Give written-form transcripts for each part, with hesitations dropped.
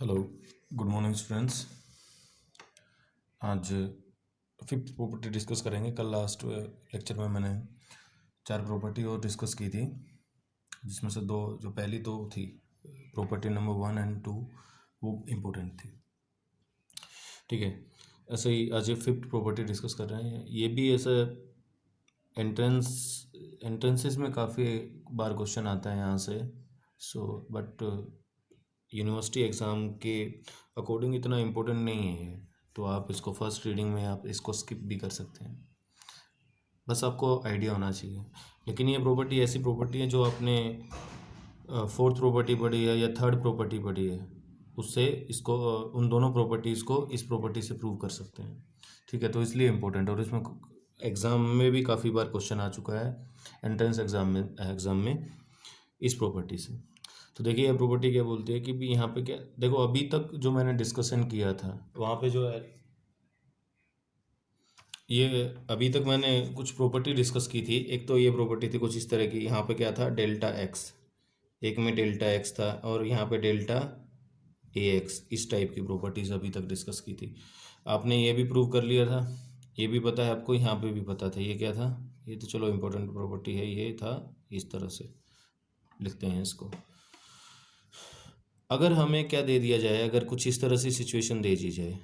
Hello, good morning students. आज fifth property discuss करेंगे। कल लास्ट लेक्चर में मैंने 4 प्रॉपर्टी और डिस्कस की थी, जिसमें से दो जो पहली दो थी प्रॉपर्टी नंबर 1 एंड 2 वो इम्पोर्टेंट थी। ठीक है, ऐसे ही आज ये फिफ्थ प्रॉपर्टी डिस्कस कर रहे हैं। ये भी ऐसे एंट्रेंसेस में काफ़ी बार क्वेश्चन आता है यहाँ से। बट यूनिवर्सिटी एग्ज़ाम के अकॉर्डिंग इतना इम्पोर्टेंट नहीं है ये, तो आप इसको फर्स्ट रीडिंग में आप इसको स्किप भी कर सकते हैं, बस आपको आइडिया होना चाहिए। लेकिन ये प्रॉपर्टी ऐसी प्रॉपर्टी है जो आपने फोर्थ प्रॉपर्टी पढ़ी है या थर्ड प्रॉपर्टी पढ़ी है, उससे इसको उन दोनों प्रॉपर्टीज़ को इस प्रॉपर्टी से प्रूव कर सकते हैं। ठीक है, तो इसलिए इम्पोर्टेंट है और इसमें एग्ज़ाम में भी काफ़ी बार क्वेश्चन आ चुका है, एंट्रेंस एग्ज़ाम में इस प्रॉपर्टी से। तो देखिए ये प्रॉपर्टी क्या बोलती है कि भी यहाँ पे क्या, देखो अभी तक जो मैंने डिस्कशन किया था वहाँ पे जो है, ये अभी तक मैंने कुछ प्रॉपर्टी डिस्कस की थी। एक तो ये प्रॉपर्टी थी कुछ इस तरह की, यहाँ पे क्या था डेल्टा एक्स, एक में डेल्टा एक्स था और यहाँ पे डेल्टा ए एक्स, इस टाइप की प्रॉपर्टीज़ अभी तक डिस्कस की थी। आपने ये भी प्रूव कर लिया था, ये भी पता है आपको, यहाँ पे भी पता था। ये क्या था, ये तो चलो इम्पोर्टेंट प्रॉपर्टी है, ये था इस तरह से लिखते हैं इसको। अगर हमें क्या दे दिया जाए, अगर कुछ इस तरह से सिचुएशन दे दी जाए,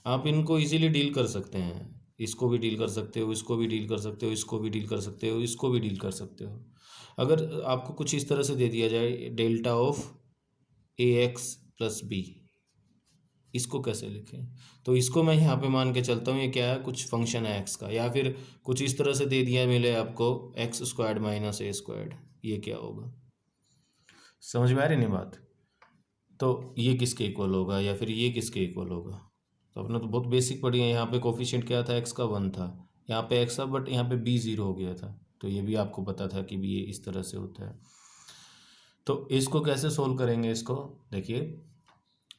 आप इनको इजीली डील कर सकते हैं। इसको भी डील कर सकते हो, इसको भी डील कर सकते हो, इसको भी डील कर सकते हो, इसको भी डील कर सकते हो। अगर आपको कुछ इस तरह से दे दिया जाए delta of A X plus B, इसको कैसे लिखें? तो इसको मैं यहाँ पे मान के चलता हूँ ये क्या है, कुछ फंक्शन है एक्स का, या फिर कुछ इस तरह से दे दिया मिले आपको एक्स स्क्वायर्ड माइनस ए स्क्वायर्ड, ये क्या होगा? समझ में आ रही नहीं बात? तो ये किसके इक्वल होगा या फिर ये किसके इक्वल होगा? तो अपने तो बहुत बेसिक पढ़ी है। यहाँ पे कोफिशिएंट क्या था, एक्स का 1 था, यहाँ पे एक्स था बट यहाँ पे बी 0 हो गया था, तो ये भी आपको पता था कि भी ये इस तरह से होता है। तो इसको कैसे सोल्व करेंगे? इसको देखिए,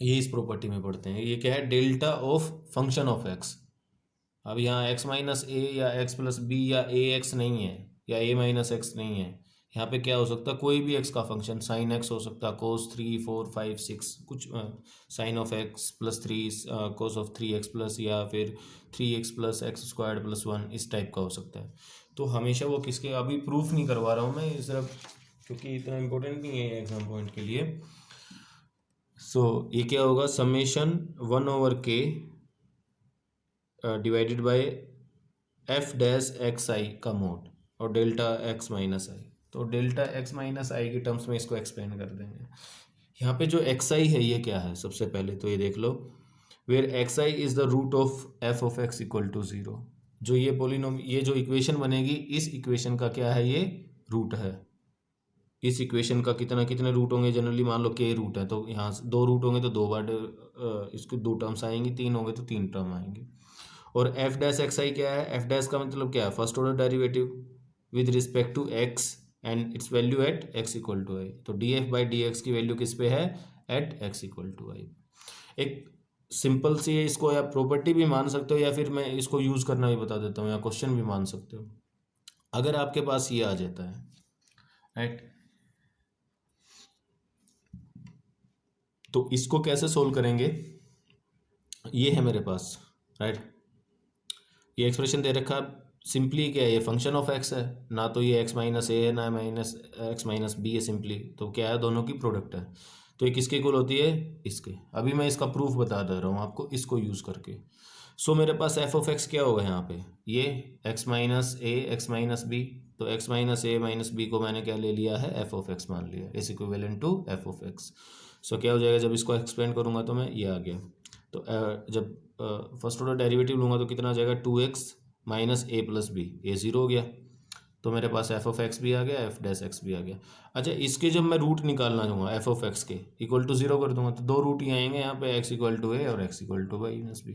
ये इस प्रॉपर्टी में पढ़ते हैं। ये क्या है, delta of function of x. अब यहाँ एक्स माइनस ए या एक्स प्लस बी या ए एक्स नहीं है या ए माइनस एक्स नहीं है, यहाँ पे क्या हो सकता है, कोई भी एक्स का फंक्शन, साइन एक्स हो सकता है, कोस 3 4 5 6 कुछ, sine of X plus 3, cos of 3x plus, या फिर 3x plus x squared plus 1, इस टाइप का हो सकता है। तो हमेशा वो किसके, अभी प्रूफ नहीं करवा रहा हूँ मैं सिर्फ, क्योंकि इतना इम्पोर्टेंट नहीं है एग्जाम पॉइंट के लिए। ये क्या होगा, summation 1/k divided by F dash X I का मोड और डेल्टा एक्स माइनस आई। तो डेल्टा एक्स माइनस आई के टर्म्स में इसको एक्सप्लेन कर देंगे। यहाँ पे जो एक्स आई है ये क्या है, सबसे पहले तो ये देख लो, where X I is the root of F of X equal to 0। जो ये पोलिनोम, ये जो इक्वेशन बनेगी, इस इक्वेशन का क्या है, ये रूट है। इस इक्वेशन का कितने रूट होंगे, जनरली मान लो के रूट है, तो यहाँ से 2 रूट होंगे तो 2 बार इसके 2 टर्म्स आएंगी, 3 होंगे तो 3 टर्म आएंगे। और एफ डैश एक्स आई क्या है, एफ डैश का मतलब क्या है, first order derivative with respect to X and its value at X equal to I. तो D F by D X की वैल्यू किस पे है, at X equal to I. एक सिंपल सी है, इसको या प्रॉपर्टी भी मान सकते हो या फिर मैं इसको यूज़ करना भी बता देता हूँ, या क्वेश्चन भी मान सकते हो। अगर आपके पास ये आ जाता है, राइट, तो इसको कैसे सोल्व करेंगे, ये है मेरे पास, राइट, ये एक्सप्रेशन दे रखा। सिंपली क्या है, ये फंक्शन ऑफ एक्स है ना, तो ये एक्स माइनस ए है ना माइनस एक्स माइनस बी है, सिंपली तो क्या है, दोनों की प्रोडक्ट है। तो ये किसके इक्वल होती है, इसके। अभी मैं इसका प्रूफ बता दे रहा हूँ आपको इसको यूज़ करके। मेरे पास एफ ऑफ एक्स क्या होगा यहाँ पे, ये x minus a x minus B. तो x minus A minus B को मैंने क्या ले लिया है, एफ ऑफ एक्स मान लिया, is equivalent to F of X. क्या हो जाएगा, जब इसको एक्सप्लेन करूँगा तो मैं ये आ गया। तो जब फर्स्ट ऑर्डर डेरिवेटिव लूँगा तो कितना आ जाएगा, 2x minus A plus B, ए 0 हो गया। तो मेरे पास एफ ऑफ एक्स भी आ गया, एफ डैश एक्स भी आ गया। अच्छा, इसके जब मैं रूट निकालना चाहूँगा एफ ऑफ एक्स के, इक्वल टू 0 कर दूंगा, तो 2 रूट ही आएंगे यहाँ पे, एक्स इक्वल टू ए और X equal to Y minus B,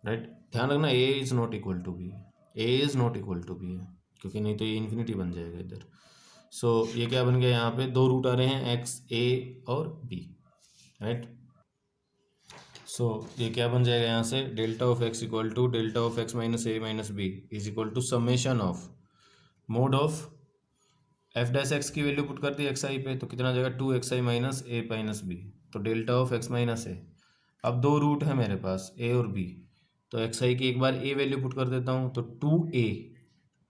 right. ध्यान रखना, A is not equal to B, A is not equal to B है, क्योंकि नहीं तो ये इन्फिनिटी बन जाएगा इधर। ये क्या बन गया, यहाँ पे 2 रूट आ रहे हैं, एक्स ए और बी, राइट। ये क्या बन जाएगा यहाँ से, delta of X equal to delta of X minus A minus B is equal to summation of mod of F dash X की वैल्यू पुट कर दी एक्स आई पे, तो कितना आ जाएगा 2xi minus A minus B, तो डेल्टा ऑफ एक्स माइनस ए। अब दो रूट है मेरे पास ए और बी, तो एक्स आई की एक बार ए वैल्यू पुट कर देता हूँ, तो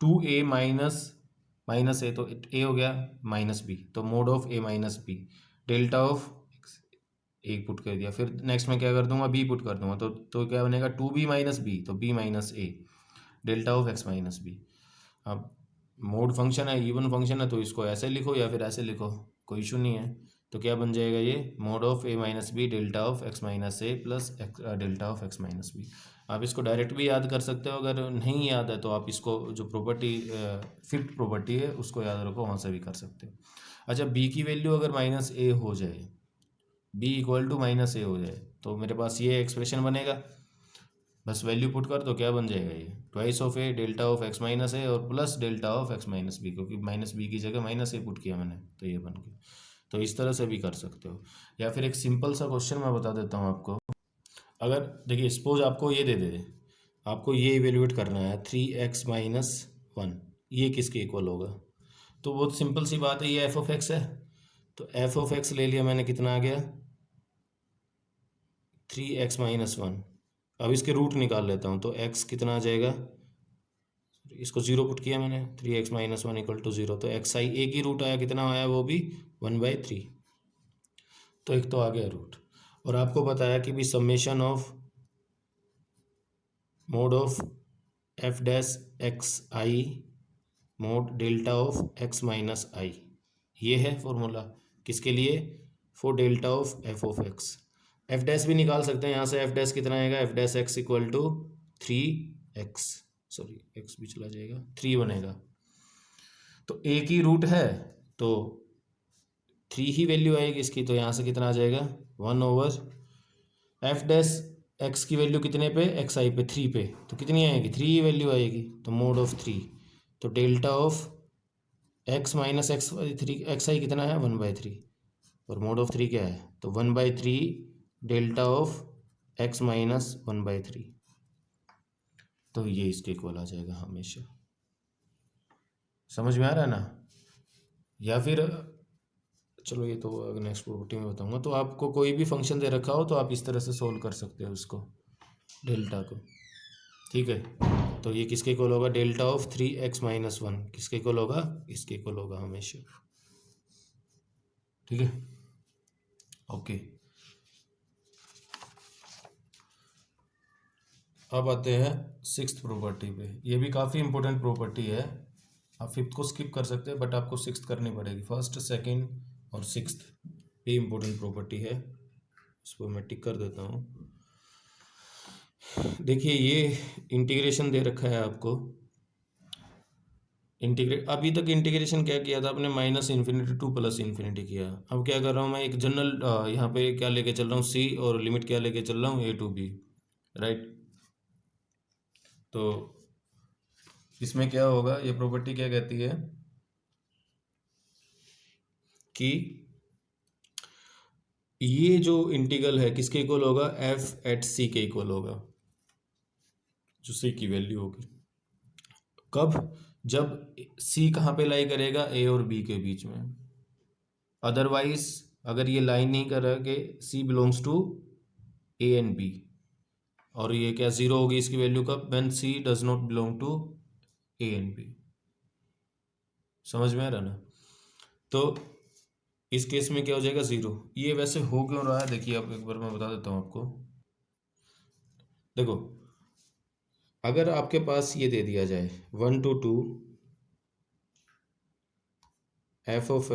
2a माइनस माइनस ए, तो ए हो गया माइनस बी, तो mod of A minus B, delta of A put कर दिया। फिर नेक्स्ट में क्या कर दूंगा, बी पुट कर दूंगा, तो क्या बनेगा 2b माइनस बी, तो b minus A, delta of X minus B. अब मोड फंक्शन है, इवन फंक्शन है, तो इसको ऐसे लिखो या फिर ऐसे लिखो, कोई इशू नहीं है। तो क्या बन जाएगा ये, mod of A minus B delta of X minus A plus delta of X minus B. आप इसको डायरेक्ट भी याद कर सकते हो, अगर नहीं याद है तो आप इसको जो प्रॉपर्टी फिफ्थ प्रॉपर्टी है उसको याद रखो, वहाँ से भी कर सकते हो। अच्छा, बी की वैल्यू अगर माइनस ए हो जाए, बी इक्वल टू माइनस ए हो जाए, तो मेरे पास ये एक्सप्रेशन बनेगा, बस वैल्यू पुट कर, तो क्या बन जाएगा ये, twice of A delta of X minus A और plus delta of X minus B, क्योंकि माइनस बी की जगह माइनस ए पुट किया मैंने, तो ये बन गया। तो इस तरह से भी कर सकते हो, या फिर एक सिंपल सा क्वेश्चन मैं बता देता हूँ आपको। अगर देखिए सपोज आपको ये दे आपको ये इवेल्युएट करना है 3x माइनस 1, ये किसके इक्वल होगा, तो बहुत सिंपल सी बात है, ये एफ ऑफ एक्स है, तो एफ ऑफ एक्स ले लिया मैंने, कितना आ गया 3x माइनस 1। अब इसके रूट निकाल लेता हूँ, तो x कितना आ जाएगा, इसको जीरो पुट किया मैंने, 3x minus 1 equal to zero, तो एक्स आई एक ही रूट आया, कितना आया वो भी 1/3, तो एक तो आ गया रूट। और आपको बताया कि भी summation of mod of F dash X I mod delta of X minus I, ये है फॉर्मूला किसके लिए, for delta of F of X. F dash भी निकाल सकते हैं यहाँ से, एफ डैश कितना आएगा, F dash X equal to 3x, sorry X भी चला जाएगा, 3 बनेगा, तो एक ही रूट है तो 3 ही वैल्यू आएगी इसकी, तो यहाँ से कितना आ जाएगा 1/, एफ डैश एक्स की वैल्यू कितने पे, एक्स आई पे 3 पे, तो कितनी आएगी 3 ही वैल्यू आएगी, तो मोड ऑफ 3, तो delta of X minus X by 3, X I कितना है 1/3, और मोड ऑफ 3 क्या है, तो 1/3 डेल्टा ऑफ एक्स माइनस 1/3, तो ये इसके इक्वल आ जाएगा हमेशा। समझ में आ रहा है ना। या फिर चलो ये तो अगर नेक्स्ट प्रॉपर्टी में बताऊंगा, तो आपको कोई भी फंक्शन दे रखा हो तो आप इस तरह से सोल्व कर सकते हो उसको, डेल्टा को, ठीक है। तो ये किसके इक्वल होगा, डेल्टा ऑफ 3x माइनस 1 किसके इक्वल होगा, इसके इक्वल होगा हमेशा, ठीक है, ओके। अब आते हैं सिक्स्थ प्रॉपर्टी पे, ये भी काफ़ी इंपॉर्टेंट प्रॉपर्टी है, आप फिफ्थ को स्किप कर सकते हैं बट आपको सिक्स्थ करनी पड़ेगी, फर्स्ट सेकंड और सिक्स्थ ये इंपॉर्टेंट प्रॉपर्टी है, इसको मैं टिक कर देता हूँ। देखिए ये इंटीग्रेशन दे रखा है आपको, अभी तक इंटीग्रेशन क्या किया था आपने, minus infinity two plus infinity किया। अब क्या कर रहा हूँ मैं, एक जनरल यहाँ पे क्या लेके चल रहा हूँ सी, और लिमिट क्या लेके चल रहा हूँ a to b, राइट। तो इसमें क्या होगा, ये प्रॉपर्टी क्या कहती है कि ये जो इंटीग्रल है किसके इक्वल होगा, एफ एट सी के इक्वल होगा, जो सी की वैल्यू होगी, कब, जब सी कहाँ पे लाई करेगा, ए और बी के बीच में। अदरवाइज अगर ये लाइन नहीं कर रहा कि C belongs to A and B, और ये क्या जीरो होगी इसकी वैल्यू कब, when C does not belong to A and B. समझ में आ रहा ना। तो इस केस में क्या हो जाएगा, जीरो। ये वैसे हो क्यों रहा है, देखिए अब एक बार मैं बता देता हूँ आपको। देखो अगर आपके पास ये दे दिया जाए 1 to 2 एफ ऑफ,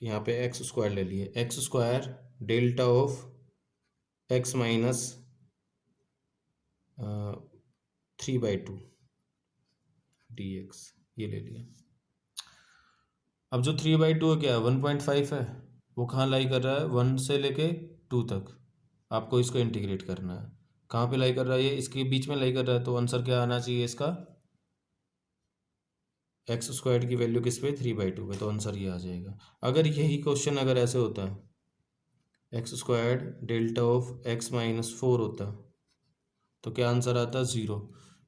यहाँ पे एक्स स्क्वायर ले लिए, x square delta of X minus 3/2 dx, ये ले लिया। अब जो 3/2 क्या है, 1.5 है, वो कहाँ लाई कर रहा है, 1 से लेके 2 तक, आपको इसको इंटीग्रेट करना है, कहाँ पे लाई कर रहा है, ये इसके बीच में लाई कर रहा है, तो आंसर क्या आना चाहिए इसका, एक्स स्क्वायर की वैल्यू किस पे, 3/2 पे, तो आंसर ये आ जाएगा। अगर यही क्वेश्चन अगर ऐसे होता है, x square delta of X minus 4 होता, तो क्या आंसर आता, 0।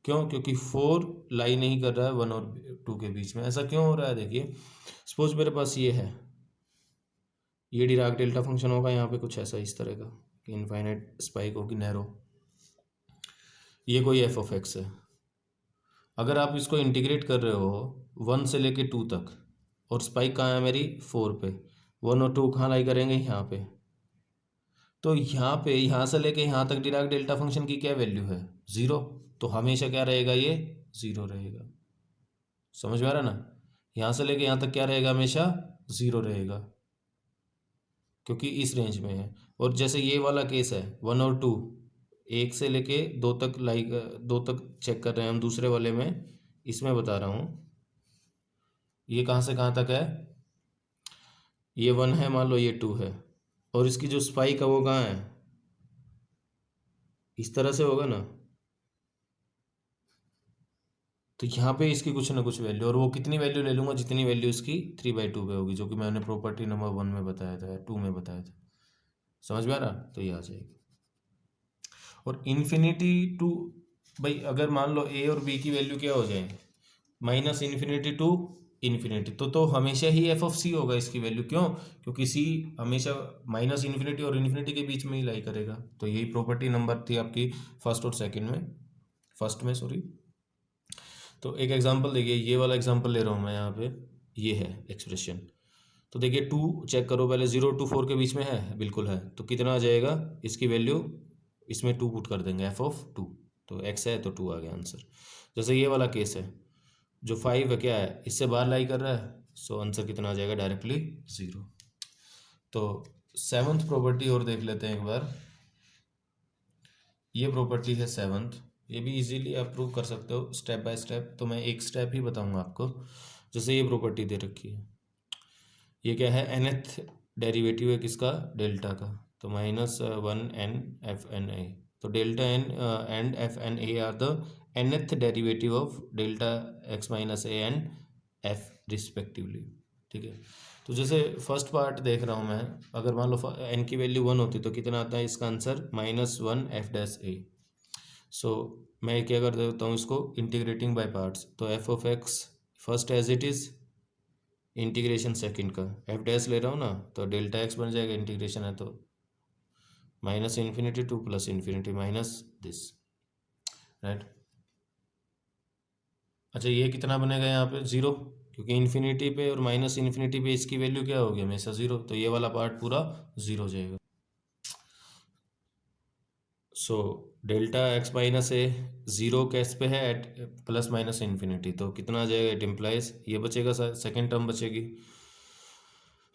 क्यों? क्योंकि 4 लाई नहीं कर रहा है 1 और 2 के बीच में। ऐसा क्यों हो रहा है? देखिए, सपोज मेरे पास ये है, ये डिराक डेल्टा फंक्शन होगा यहाँ पे कुछ ऐसा इस तरह का कि इनफाइनाइट स्पाइक होगी नैरो, ये कोई एफ ऑफ एक्स है। अगर आप इसको इंटीग्रेट कर रहे हो 1 से लेके 2 तक, और स्पाइक कहाँ है मेरी? 4 पे, 1 और 2 कहाँ लाई करेंगे? यहाँ पे। तो यहाँ पे, यहाँ से लेके यहाँ तक डिराक डेल्टा फंक्शन की क्या वैल्यू है? 0। तो हमेशा क्या रहेगा? ये 0 रहेगा। समझ में आ रहा ना? यहाँ से लेके यहाँ तक क्या रहेगा? हमेशा 0 रहेगा, क्योंकि इस रेंज में है। और जैसे ये वाला केस है 1 और 2, 1 से लेके 2 तक लाइक 2 तक चेक कर रहे हैं हम दूसरे वाले में, इसमें बता रहा हूँ ये कहाँ से कहाँ तक है? ये 1 है, मान लो ये 2 है, और इसकी जो स्पाइक है वो कहाँ है? इस तरह से होगा ना। तो यहाँ पे इसकी कुछ ना कुछ वैल्यू, और वो कितनी वैल्यू ले लूँगा? जितनी वैल्यू इसकी 3/2 पे होगी, जो कि मैंने प्रॉपर्टी नंबर 1 में बताया था, 2 में बताया था। समझ में आ रहा? तो ये आ जाएगी। और इन्फिनिटी टू, भाई अगर मान लो ए और बी की वैल्यू क्या हो जाए? -इन्फिनिटी टू इन्फिनिटी, तो हमेशा ही एफ ऑफ सी होगा इसकी वैल्यू। क्यों? क्योंकि सी हमेशा -इन्फिनिटी और इन्फिनिटी के बीच में ही लाई करेगा। तो यही प्रॉपर्टी नंबर थी आपकी फर्स्ट और सेकंड में, फर्स्ट में सॉरी। तो एक एग्जांपल देखिए, ये वाला एग्जांपल ले रहा हूँ मैं यहाँ पे, ये है एक्सप्रेशन। तो देखिए 2 चेक करो पहले, 0 to 4 के बीच में है, बिल्कुल है। तो कितना आ जाएगा इसकी वैल्यू? इसमें 2 पुट कर देंगे, एफ ऑफ 2। तो एक्स है तो 2 आ गया आंसर। जैसे ये वाला केस है, जो 5 है क्या है? इससे बाहर लाई कर रहा है, सो आंसर कितना आ जाएगा? डायरेक्टली 0। तो 7th प्रॉपर्टी और देख लेते हैं एक बार। ये प्रॉपर्टी है 7th, ये भी इजीली आप प्रूव कर सकते हो स्टेप बाय स्टेप। तो मैं एक स्टेप ही बताऊंगा आपको। जैसे ये प्रॉपर्टी दे रखी है, ये क्या है? nth डेरिवेटिव है किसका? डेल्टा का। तो -1 n f n a। तो delta n and F N A are the nth derivative of delta x minus A and F respectively. ठीक है। तो जैसे फर्स्ट पार्ट देख रहा हूँ मैं, अगर मान लो n की वैल्यू 1 होती तो कितना आता है इसका आंसर? -1 f-a। सो मैं क्या कर देता हूँ इसको इंटीग्रेटिंग बाय पार्ट्स। तो F of X first as it is, integration second का एफ डैश ले रहा हूँ ना, तो डेल्टा एक्स बन जाएगा, इंटीग्रेशन है तो -infinity to +infinity minus this, right. अच्छा, ये कितना बनेगा यहाँ पे? 0, क्योंकि इन्फिनिटी पे और -इन्फिनिटी पे इसकी वैल्यू क्या होगी? हमेशा 0। तो ये वाला पार्ट पूरा 0 हो जाएगा। सो डेल्टा एक्स माइनस ए 0 कैस पे है एट +-इन्फिनिटी, तो कितना आ जाएगा? इट इम्प्लाइज ये बचेगा, सेकेंड टर्म बचेगी।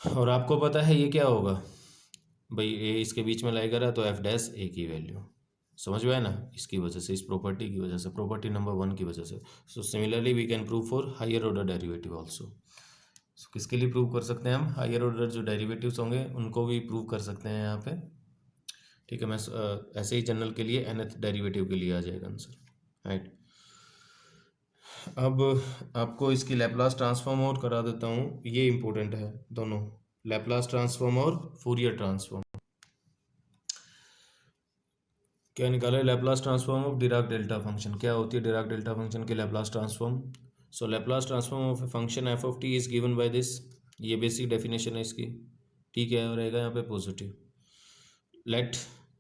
और आपको पता है ये क्या होगा भाई? ए इसके बीच में लाई करा, तो एफ डैश ए की वैल्यू। समझ में आया ना? इसकी वजह से, इस प्रॉपर्टी की वजह से, प्रॉपर्टी नंबर 1 की वजह से। So similarly we can prove for higher order derivative also. So किसके लिए प्रूव कर सकते हैं हम? हायर ऑर्डर जो डेरिवेटिव्स होंगे उनको भी प्रूव कर सकते हैं यहाँ पे। ठीक है, मैं ऐसे ही जनरल के लिए nth डेरिवेटिव के लिए आ जाएगा आंसर, राइट। अब आपको इसकी लैप्लास ट्रांसफॉर्म और करा देता हूँ, ये इंपॉर्टेंट है दोनों, लैप्लास ट्रांसफॉर्म और फूरियर ट्रांसफॉर्म। क्या निकाला है? Laplace transform of Dirac delta function. क्या होती है डिराक डेल्टा फंक्शन की Laplace transform? So Laplace transform of a function F of T is given by this. ये बेसिक डेफिनेशन है इसकी। टी क्या रहेगा यहाँ पे? पॉजिटिव। लेट,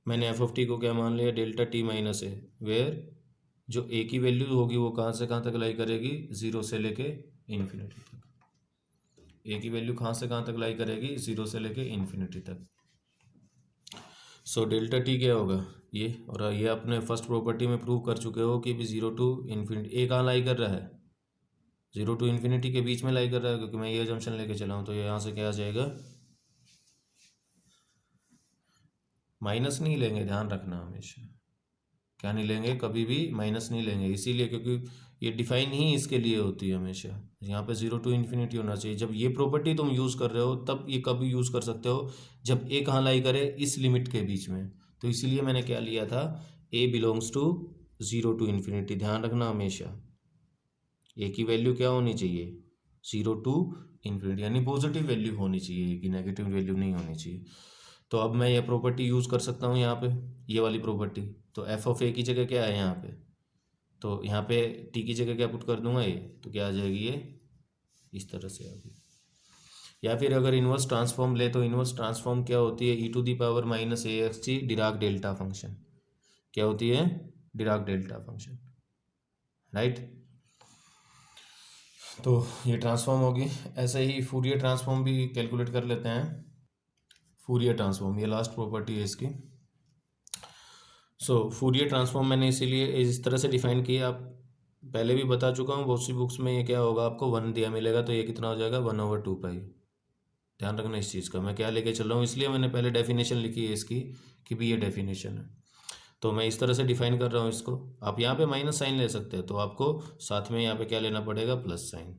मैंने एफ ऑफ टी को क्या मान लिया? Delta T minus A, where जो ए की वैल्यू होगी वो कहाँ से कहाँ तक लाई करेगी? 0 से लेके इन्फिनिटी तक। ए की वैल्यू कहाँ से कहाँ तक लाई करेगी? 0 से लेके इन्फिनिटी तक। सो डेल्टा टी क्या होगा? ये, और ये आपने फर्स्ट प्रॉपर्टी में प्रूव कर चुके हो कि भी 0 to इन्फिनिटी, ए कहाँ लाई कर रहा है? 0 to इन्फिनिटी के बीच में लाई कर रहा है, क्योंकि मैं ये जंक्शन लेके चला हूँ। तो यहाँ से क्या आ जाएगा? माइनस नहीं लेंगे, ध्यान रखना हमेशा। क्या नहीं लेंगे? कभी भी माइनस नहीं लेंगे, इसीलिए क्योंकि ये डिफाइन ही इसके लिए होती है हमेशा। यहाँ पे 0 to इन्फिनिटी होना चाहिए। जब ये प्रॉपर्टी तुम यूज़ कर रहे हो तब ये कभी यूज़ कर सकते हो जब ए कहाँ लाई करे? इस लिमिट के बीच में। तो इसीलिए मैंने क्या लिया था? ए बिलोंग्स टू 0 to इन्फिनिटी। ध्यान रखना हमेशा, ए की वैल्यू क्या होनी चाहिए? 0 to इन्फिनिटी, यानी पॉजिटिव वैल्यू होनी चाहिए, ए की नेगेटिव वैल्यू नहीं होनी चाहिए। तो अब मैं ये प्रॉपर्टी यूज़ कर सकता हूँ यहाँ पे, ये वाली प्रॉपर्टी। तो एफ ऑफ ए की जगह क्या है यहाँ पे? तो यहाँ पे टी की जगह क्या पुट कर दूंगा ये, तो क्या आ जाएगी ये इस तरह से आ गई। या फिर अगर इन्वर्स ट्रांसफॉर्म ले तो इन्वर्स ट्रांसफॉर्म क्या होती है, e to the power minus a x g Dirac delta function. क्या होती है, डिराक डेल्टा फंक्शन, राइट। तो ये ट्रांसफॉर्म होगी। ऐसे ही फूरियर ट्रांसफॉर्म भी कैलकुलेट कर लेते हैं। फूरियर ट्रांसफॉर्म, ये लास्ट प्रॉपर्टी है इसकी। सो फूरियर ट्रांसफॉर्म मैंने इसीलिए इस तरह से डिफाइन किया, आप पहले भी बता चुका हूँ बहुत सी बुक्स में। ये क्या होगा, आपको 1 दिया मिलेगा तो ये कितना हो जाएगा 1/2 पाई। ध्यान रखना इस चीज़ का, मैं क्या लेके चल रहा हूँ, इसलिए मैंने पहले डेफिनेशन लिखी है इसकी कि भी ये डेफिनेशन है। तो मैं इस तरह से डिफाइन कर रहा हूँ इसको। आप यहाँ पे माइनस साइन ले सकते हैं, तो आपको साथ में यहाँ पे क्या लेना पड़ेगा, प्लस साइन।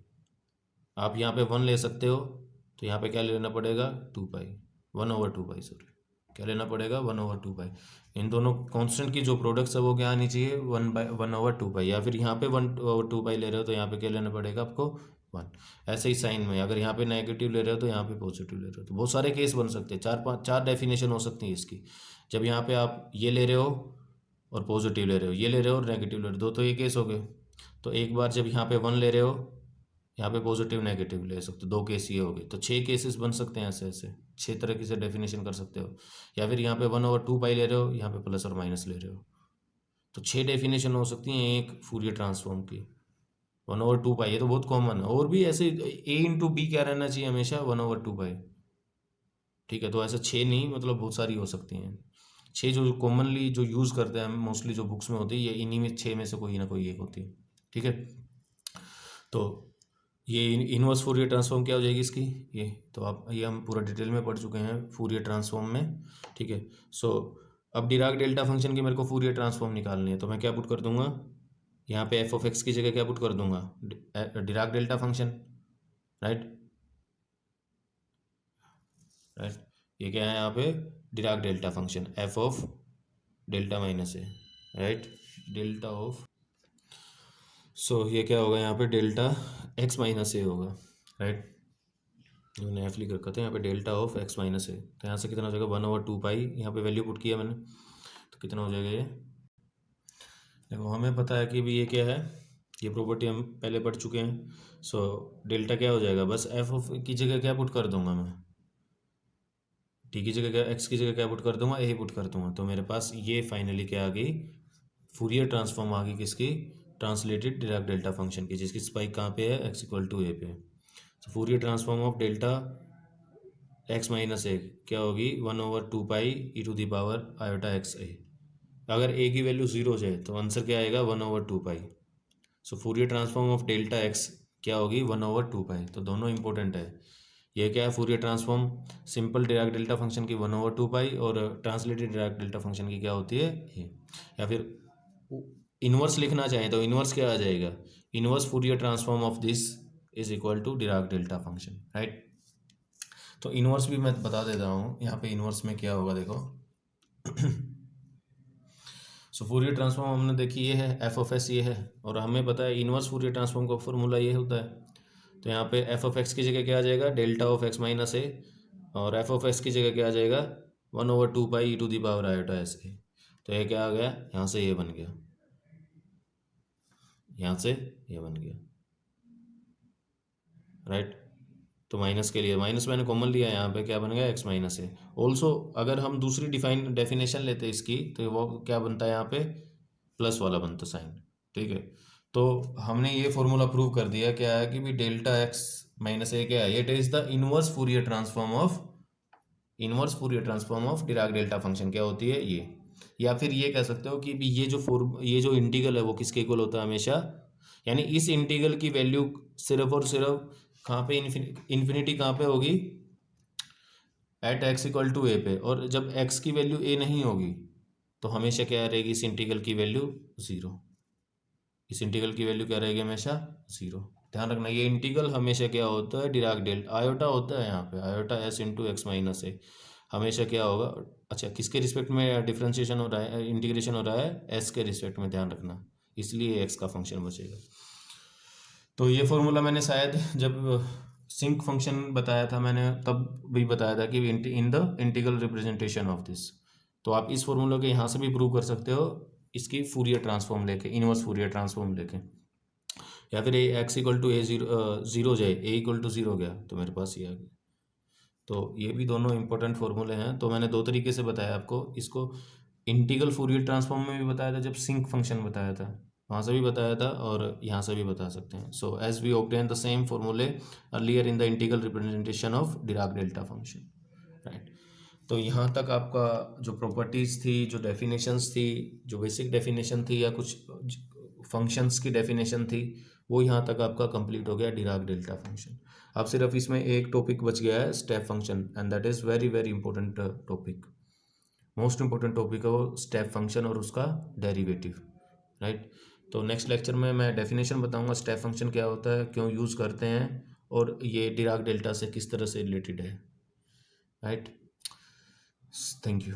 आप यहाँ पे 1 ले सकते हो, तो यहाँ पे क्या लेना पड़ेगा 2 पाई, 1/2 पाई, सॉरी, क्या लेना पड़ेगा 1/2 पाई। इन दोनों कांस्टेंट की जो प्रोडक्ट्स है वो क्या आनी चाहिए 1/2 पाई, या फिर यहाँ पे 1/2 पाई ले रहे हो तो यहाँ पे क्या लेना पड़ेगा आपको 1। ऐसे ही साइन में अगर यहाँ पे नेगेटिव ले रहे हो तो यहाँ पे पॉजिटिव ले रहे हो, तो बहुत सारे केस बन सकते हैं, 4 डेफिनेशन हो सकती है इसकी। जब यहाँ पे आप ये ले रहे हो और पॉजिटिव ले रहे हो, ये ले रहे हो और नेगेटिव ले रहे हो, दो तो ये केस हो गए। तो एक बार जब यहाँ पे 1 ले रहे हो, यहाँ पे पॉजिटिव नेगेटिव ले सकते हो, 2 केस ये हो गए, तो 6 केसेस बन सकते हैं। ऐसे ऐसे 6 तरह की से डेफिनेशन कर सकते हो। या फिर यहाँ पे 1/2 पाई ले रहे हो, यहाँ पे प्लस और माइनस ले रहे हो, तो 6 डेफिनेशन हो सकती हैं एक फूरियर ट्रांसफॉर्म की। 1/2 पाई ये तो बहुत कॉमन है, और भी ऐसे ए इंटू बी क्या रहना चाहिए हमेशा 1/2 पाई। ठीक है, तो ऐसे 6 नहीं, मतलब बहुत सारी हो सकती हैं। 6 जो कॉमनली जो यूज़ करते हैं मोस्टली जो बुक्स में होती है, ये इन्हीं में 6 में से कोई ना कोई एक होती है। ठीक है, तो ये इनवर्स फूरियर ट्रांसफॉर्म क्या हो जाएगी इसकी, ये तो आप ये हम पूरा डिटेल में पढ़ चुके हैं फूरियर ट्रांसफॉर्म में। ठीक है, सो अब डिराक डेल्टा फंक्शन की मेरे को फूरियर ट्रांसफॉर्म निकालनी है, तो मैं क्या पुट कर दूंगा, यहाँ पे एफ ऑफ एक्स की जगह क्या पुट कर दूंगा, Dirac delta function, right. Right, ये क्या है यहाँ पे Dirac delta function F of delta minus a, right, delta of. So ये क्या होगा यहाँ पे डेल्टा एक्स माइनस ए होगा, राइट। मैंने एफ लिख रखा था यहाँ पे डेल्टा ऑफ एक्स माइनस ए, तो यहाँ से कितना हो जाएगा 1/2 पाई, यहाँ पे वैल्यू पुट किया मैंने, तो कितना हो जाएगा ये, देखो हमें पता है कि भी ये क्या है, ये प्रॉपर्टी हम पहले पढ़ चुके हैं। सो डेल्टा क्या हो जाएगा, बस एफ ऑफ की जगह क्या पुट कर दूंगा मैं, टी की जगह क्या, एक्स की जगह क्या पुट कर दूंगा, ए पुट कर दूंगा, तो मेरे पास ये फाइनली क्या आ गई, फूरियर ट्रांसफॉर्म आ गई किसकी, ट्रांसलेटेड डिराक डेल्टा फंक्शन की, जिसकी स्पाइक कहाँ पे है, एक्स इक्वल टू ए पे। तो Fourier transform of delta x minus a क्या होगी 1/2 pi e to the power iota x a. अगर ए की वैल्यू 0 हो जाए तो आंसर क्या आएगा 1/2 pi. So Fourier transform of delta x क्या होगी 1/2 पाई, तो दोनों इंपॉर्टेंट है। ये क्या है Fourier transform, simple Dirac delta function की 1/2 पाई, और ट्रांसलेटेड डिराक डेल्टा फंक्शन की क्या होती है ये। या फिर इन्वर्स लिखना चाहें तो इन्वर्स क्या आ जाएगा, inverse Fourier transform of this is equal to Dirac delta function, right. तो इन्वर्स भी मैं बता देता हूँ यहाँ पे, इन्वर्स में क्या होगा देखो। सो फूरियर ट्रांसफॉर्म हमने देखी ये है, एफ ऑफ एस ये है, और हमें पता है इन्वर्स फूरियर ट्रांसफॉर्म का फॉर्मूला ये होता है। तो यहाँ पे एफ ऑफ एक्स की जगह क्या आ जाएगा, delta of X minus A, और एफ ऑफ एक्स की जगह क्या आ जाएगा 1/2 pi e to the power iota s a. तो ये क्या आ गया, यहाँ से ये बन गया, यहाँ से ये बन गया, राइट। तो माइनस के लिए माइनस मैंने कॉमन लिया, यहाँ पे क्या बन गया एक्स माइनस है। ऑल्सो अगर हम दूसरी डेफिनेशन लेते हैं इसकी, तो वो क्या बनता है यहाँ पे प्लस वाला बनता साइन। ठीक है, तो हमने ये फॉर्मूला प्रूव कर दिया क्या है कि भी डेल्टा एक्स माइनस ए क्या है, it is the inverse Fourier transform of Dirac delta function क्या होती है ये। या फिर ये कह सकते हो कि भी ये जो इंटीग्रल है वो किसके इक्वल होता है हमेशा, यानी इस इंटीग्रल की वैल्यू सिर्फ और सिर्फ कहाँ पे, इन्फिनिटी कहाँ पे होगी, eight X equal to a पे। और जब एक्स की वैल्यू ए नहीं होगी तो हमेशा क्या रहेगी इस इंटीग्रल की वैल्यू 0। इस इंटीग्रल की वैल्यू क्या रहेगी हमेशा 0। ध्यान रखना ये इंटीग्रल हमेशा क्या होता है डिराक डेल्टा आयोटा होता है, यहाँ पे iota s into x minus a हमेशा क्या होगा। अच्छा किसके रिस्पेक्ट में डिफ्रेंशिएशन हो रहा है, इंटीग्रेशन हो रहा है, एस के रिस्पेक्ट में, ध्यान रखना, इसलिए एक्स का फंक्शन बचेगा। तो ये फॉर्मूला मैंने शायद जब सिंक फंक्शन बताया था मैंने तब भी बताया था कि इन the integral representation of this, तो आप इस फॉर्मूला के यहाँ से भी प्रूव कर सकते हो इसकी फूरियर ट्रांसफॉर्म लेके, इनवर्स फूरियर ट्रांसफॉर्म लेके, या फिर X equal to A zero जाए, ए इक्वल टू ज़ीरो गया तो मेरे पास ये आ गया। तो ये भी दोनों इंपॉर्टेंट फॉर्मूले हैं। तो मैंने दो तरीके से बताया आपको, इसको इंटीग्रल फूरियर ट्रांसफॉर्म में भी बताया था जब सिंक फंक्शन बताया था, वहाँ से भी बताया था और यहाँ से भी बता सकते हैं। So as we obtain the same formulae earlier in the integral representation of Dirac delta function, right. तो यहाँ तक आपका जो प्रॉपर्टीज़ थी, जो डेफिनेशंस थी, जो बेसिक डेफिनेशन थी या कुछ फंक्शंस की डेफिनेशन थी, वो यहाँ तक आपका कंप्लीट हो गया डिराक डेल्टा फंक्शन। अब सिर्फ इसमें एक टॉपिक बच गया है, step function, and that is very very important topic, most important topic है वो स्टेप फंक्शन और उसका डेरिवेटिव, राइट। तो नेक्स्ट लेक्चर में मैं डेफिनेशन बताऊंगा स्टेप फंक्शन क्या होता है, क्यों यूज़ करते हैं, और ये डिराक डेल्टा से किस तरह से रिलेटेड है, राइट। Thank you.